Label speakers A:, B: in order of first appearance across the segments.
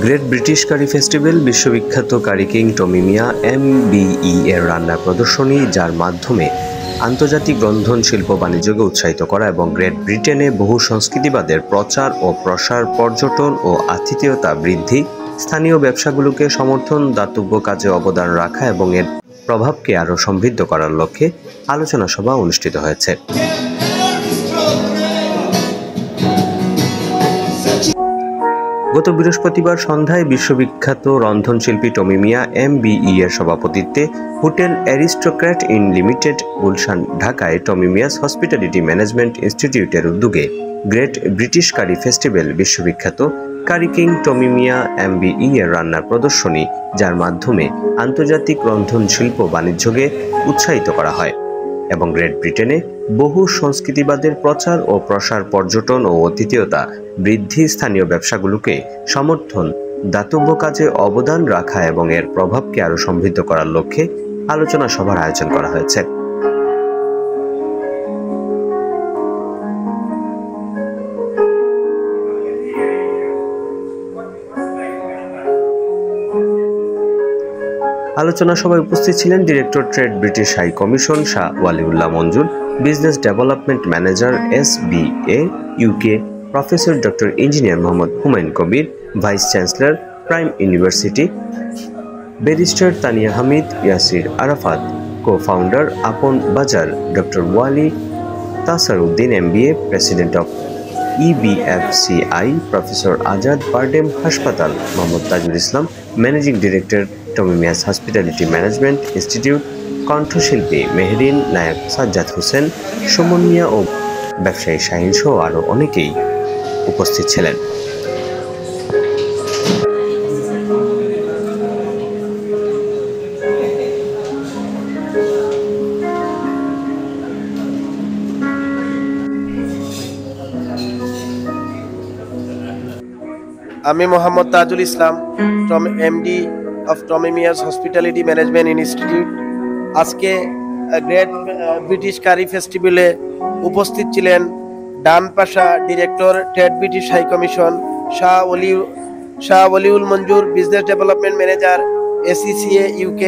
A: Great British কারি festival বিশ্ববিখ্যাত কারি king টমি মিয়া MBE এর রান্নার প্রদর্শনী, যার মাধ্যমে আন্তর্জাতিক রন্ধন শিল্প বাণিজ্যকে উৎসাহিত করা এবং গ্রেট ব্রিটেনে বহু সংস্কৃতিবাদের প্রচার ও প্রসার, পর্যটন ও আতিথেয়তা বৃদ্ধি, স্থানীয় ব্যবসাগুলোকে সমর্থন, দাতব্য কাজে অবদান রাখা এবং এর প্রভাবকে আরও সমৃদ্ধ করার লক্ষ্যে আলোচনা সভা অনুষ্ঠিত হয়েছে। গত বৃহস্পতিবার সন্ধ্যায় বিশ্ববিখ্যাত রন্ধনশিল্পী টমি মিয়া MBE এর সভাপতিত্বে hotel aristocrat in limited, Gulshan, ঢাকায় টমি মিয়াস হসপিটালিটি ম্যানেজমেন্ট ইনস্টিটিউটের উদ্যোগে গ্রেট ব্রিটিশ কারি ফেস্টিভ্যাল বিশ্ববিখ্যাত কারি কিং টমি মিয়া MBE এর রান্নার প্রদর্শনী, যার মাধ্যমে আন্তর্জাতিক রন্ধন শিল্প বাণিজ্যকে উৎসাহিত করা হয় এবং গ্রেট ব্রিটেনে বহু সংস্কৃতিবাদের প্রচার ও প্রসার, পর্যটন ও আতিথেয়তা বৃদ্ধি, স্থানীয় ব্যবসাগুলোকে সমর্থন, দাতব্য কাজে অবদান রাখা এবং এর প্রভাবকে আরও সমৃদ্ধ করার লক্ষ্যে আলোচনা সভার আয়োজন করা হয়েছে। আলোচনা সভায় উপস্থিত ছিলেন director trade British high commission Shah Waliullah Manjur, business development manager SBA UK professor doctor engineer Mohammad Humayun Kabir, vice chancellor prime university barrister Tania Hamid, Yasir Arafat, co-founder Apon Bazar doctor Wali Tasaruddin MBA, president of EBFCI professor Azad BIRDEM হাসপাতাল Mohammad Tajul Islam, managing director Tommy Miah's hospitality management institute, কণ্ঠশিল্পী মেহরিন, নায়ক সাজ্জাদ হোসেন, সুমন মিয়া ও ব্যবসায়ী শাহিন সহ আরও অনেকেই উপস্থিত ছিলেন।
B: আমি Mohammad Tajul Islam, MD of Tommy Miah's hospitality management institute. আজকে গ্রেট ব্রিটিশ কারি ফেস্টিভ্যালে উপস্থিত ছিলেন ডানপাশা director trade British high commission Shah Waliul Manjur, business development manager SECA UK,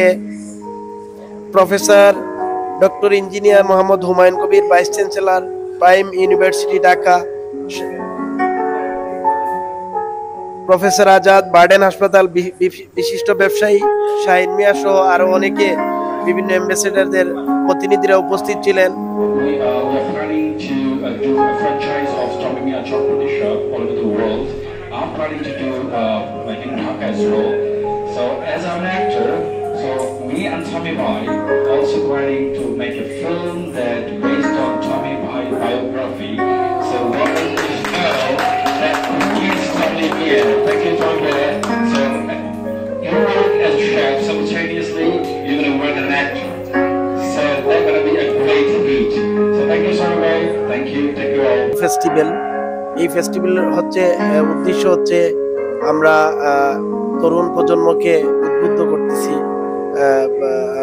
B: professor doctor engineer Mohammad Humayun Kabir, vice chancellor prime university Dhaka, professor Azad BIRDEM হাসপাতাল, বিশিষ্ট ব্যবসায়ী শাহিন মিয়া সহ আরো অনেকে, বিভিন্ন অ্যাম্বাসেডারদের প্রতিনিধিরা উপস্থিত ছিলেন।
C: Thank you, Tommy. So, you work as a chef simultaneously, you're going to work as an actor. So, that's going to be a great feat. So, thank you so much. Thank you all.
B: Festival, এই festival হচ্ছে উদ্দেশ্য হচ্ছে আমরা তরুণ প্রজন্মকে উদ্বুদ্ধ করতেছি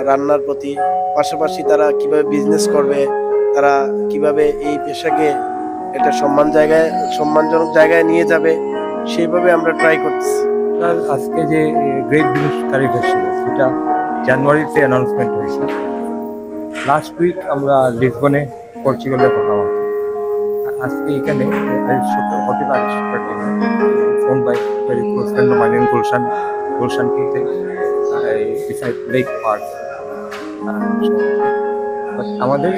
B: রান্নার প্রতি, পাশাপাশি তারা কিভাবে বিজনেস করবে, তারা কিভাবে এই পেশাকে একটা সম্মানজনক জায়গায় নিয়ে যাবে, সেইভাবে আমরা ট্রাই করতেছি।
D: আজকে যে গ্রেট ব্রিটিশ কারি ফেস্টিভ্যাল, সেটা জানুয়ারিতে অ্যানাউন্সমেন্ট হয়েছে। লাস্ট উইক আমরা লিসবনে, পর্তুগালে করলাম। আজকে এখানে হোটেল ফোন by very close friend of mine in Gulshan কিতে বিসাইড লেক পার্ক। আমাদের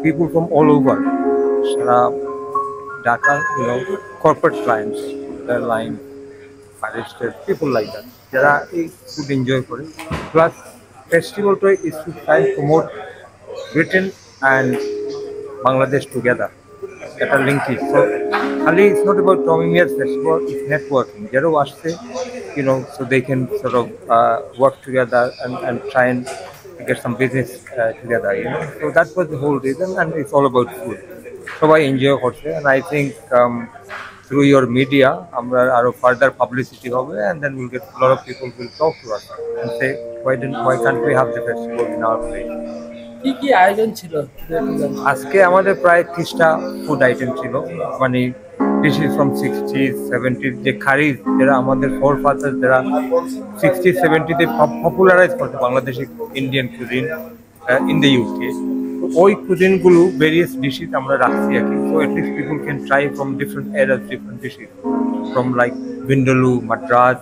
D: পিপুল ফ্রম অল ওভার, সারা Dhaka, corporate clients, airline, arrested, people like that. যারা এই ফুড এনজয় করে। প্লাস ফেস্টিভ্যালটা is to try promote Britain and Bangladesh together, একটা link is. So খালি it's not about Tommy Miah's festival, it's networking. যারাও আসছে, so they can sort of work together and try and get some business together, So that was the whole reason, and it's all about food. সবাই enjoy করছে, and I think through your media আমরা আরো further publicity হবে, and then we'll get a lot of people will talk to us and say why can't we have the festival in our place.
E: কি কি আয়োজন ছিল
D: আজকে? আমাদের প্রায় 30টা ফুড আইটেম ছিল, মানে ডিশেস ফ্রম 60s 70s যে কারিজ যারা আমাদের ফোর ফাদার যারা 60s 70s পপুলারাইজ করছে Bangladeshi Indian cuisine in the UK, ওই কুজিনগুলো ভেরিয়াস ডিশেস আমরা রাখছি আর কি। So at least people can try from different eras different dishes from like vindaloo, Madras,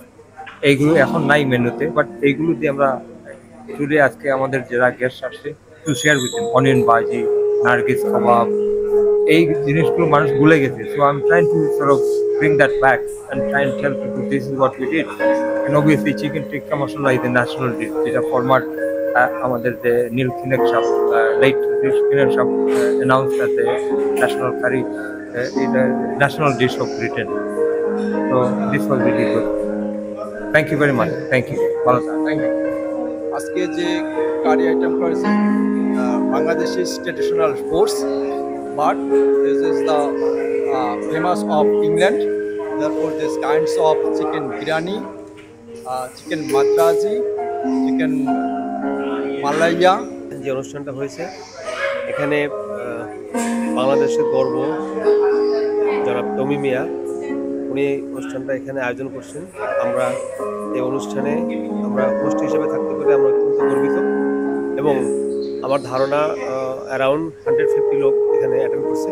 D: এইগুলো এখন নাই মেনুতে, বাট এইগুলো দিয়ে আমরা টুডে আজকে আমাদের যারা গেস্ট আসছে to share with them, onion bhaji, nargis kebab, এই জিনিসগুলো মানুষ ভুলে গেছে। So I am trying to sort of bring that back and try to tell people this is what we did. And obviously chicken tikka masala is the national dish, যেটা former আমাদের যে Neil Kinnock সাহেব late Kinnock সাহেব announce as the national curry, national dish of Britain. So this was really good. Thank you very much, thank you, ভালো থাকুন, thank you.
E: আজকে যে curry item করেছে Bangladeshi traditional foods, but this is the famous of England. Therefore, these kinds of chicken biryani, chicken madrazi, chicken malaya.
F: যে অনুষ্ঠানটা হয়েছে এখানে বাংলাদেশের গর্ব জনাব টমি মিয়া উনি অনুষ্ঠানটা এখানে আয়োজন করছেন। আমরা এই অনুষ্ঠানে আমরা হোস্ট হিসেবে থাকতে পেরে আমরা অত্যন্ত গর্বিত এবং আমার ধারণা অ্যারাউন্ড 150 লোক এখানে অ্যাটেন্ড করছে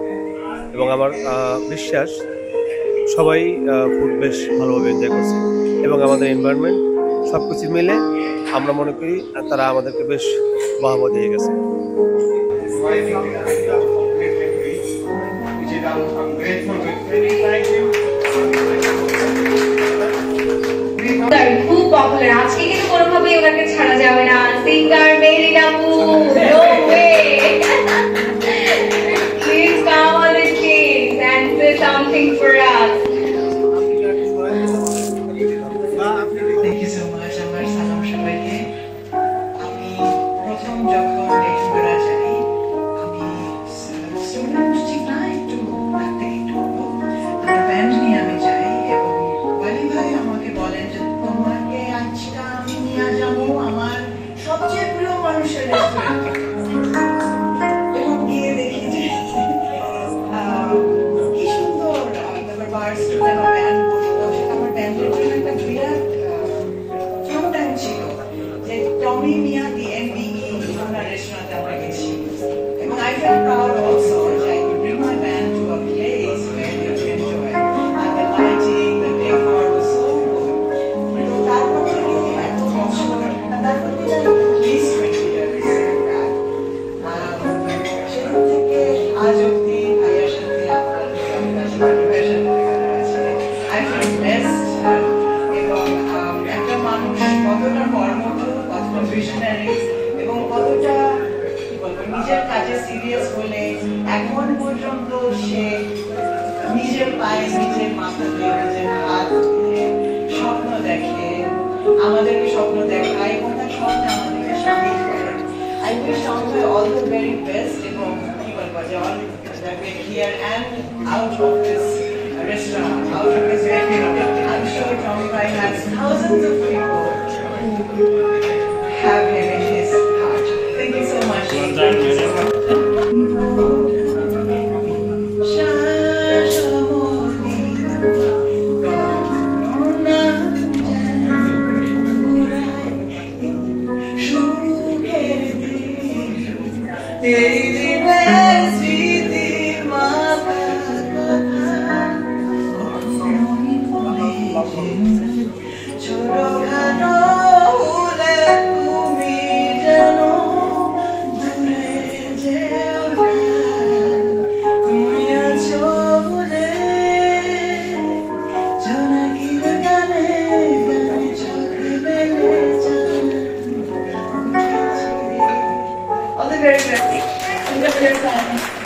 F: এবং আমার বিশ্বাস সবাই ফুড বেশ ভালোভাবে এনজয় করছে এবং আমাদের এনভায়রনমেন্ট সব কিছু মিলে আমরা মনে করি তারা আমাদেরকে বেশ বাহবা দিয়ে গেছে।
G: খুব পপুলার, আজকে কিন্তু কোনোভাবেই ওনাকে ছাড়া যাবে না। সিঙ্গার মেরিন আপু, no way, please come on the stage and say something for us.
H: Thank you so much. আমার সালাম সবাইকে। আমি প্রথম যখন লেখাপড়া জানি আমি স্টুডেন্ট ঠিক না, একটু থাকতে একটু একটা ব্যান্ড নিয়ে আমি যাই এবং ওয়ালি ভাই আমাকে বলেন যে তোমাকে আজকে আমি নিয়ে যাবো আমার সবচেয়ে প্রিয় মানুষের রেস্টুরেন্টে এবং গিয়ে দেখি যে কি সুন্দর তারপর বার স্টুডেন্ট ব্যান্ড বসে আমার ব্যান্ডের জন্য একটা বিরাট ফাউন্টেন ছিল যে টমি মিয়া দি এমবিই ওনার রেস্টুরেন্টে আমরা গেছি এবং I felt proud also that I could bring my band to a place where they would enjoy and the lighting, the decor was so good. So তারপর থেকে এত বছর তারপর থেকে at least 20 years back সেখান থেকে আজ অব্দি ভাইয়ার সাথে আপনার সাথে I feel blessed এবং একটা মানুষ কতটা কর্মঠ, কতটা ভিশনারি এবং কতটা কি বলবো নিজের কাজে সিরিয়াস হলে এখন পর্যন্ত সে নিজের পায়ে নিজের মাথা দিয়ে নিজের হাত দিয়ে স্বপ্ন দেখে, আমাদেরকে স্বপ্ন দেখায় এবং তার স্বপ্নে আমাদেরকে সামিল করে। I wish Tommy all the very best এবং কি বলবো যে all that we're here and out of this restaurant, out of this venue. I'm sure Tommy Bhai has thousands of people who have him in his heart. Thank you so much. Thank you so much. All the very best.